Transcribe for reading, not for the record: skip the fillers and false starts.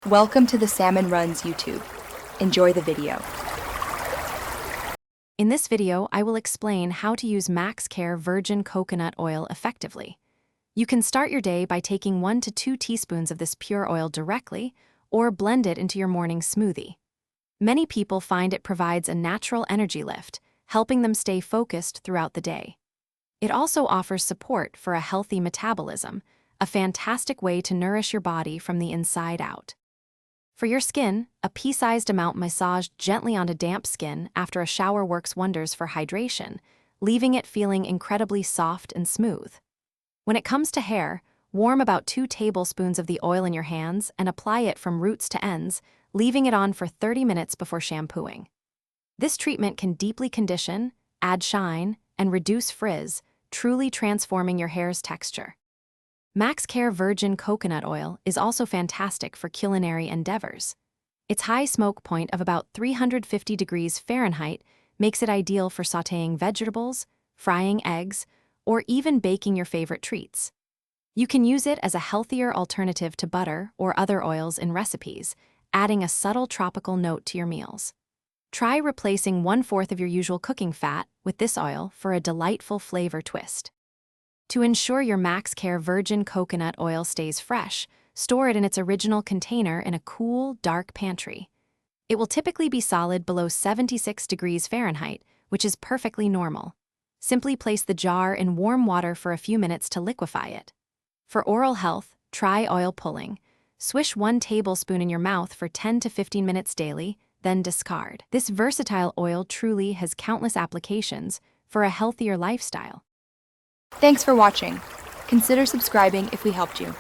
Welcome to the Salmon Runs YouTube. Enjoy the video. In this video, I will explain how to use Max Care virgin coconut oil effectively. You can start your day by taking 1 to 2 teaspoons of this pure oil directly, or blend it into your morning smoothie. Many people find it provides a natural energy lift, helping them stay focused throughout the day. It also offers support for a healthy metabolism, a fantastic way to nourish your body from the inside out. For your skin, a pea-sized amount massaged gently onto damp skin after a shower works wonders for hydration, leaving it feeling incredibly soft and smooth. When it comes to hair, warm about 2 tablespoons of the oil in your hands and apply it from roots to ends, leaving it on for 30 minutes before shampooing. This treatment can deeply condition, add shine, and reduce frizz, truly transforming your hair's texture. Max Care virgin coconut oil is also fantastic for culinary endeavors. Its high smoke point of about 350 degrees Fahrenheit makes it ideal for sautéing vegetables, frying eggs, or even baking your favorite treats. You can use it as a healthier alternative to butter or other oils in recipes, adding a subtle tropical note to your meals. Try replacing 1/4 of your usual cooking fat with this oil for a delightful flavor twist. To ensure your Max Care virgin coconut oil stays fresh, store it in its original container in a cool, dark pantry. It will typically be solid below 76 degrees Fahrenheit, which is perfectly normal. Simply place the jar in warm water for a few minutes to liquefy it. For oral health, try oil pulling. Swish 1 tablespoon in your mouth for 10 to 15 minutes daily, then discard. This versatile oil truly has countless applications for a healthier lifestyle. Thanks for watching. Consider subscribing if we helped you.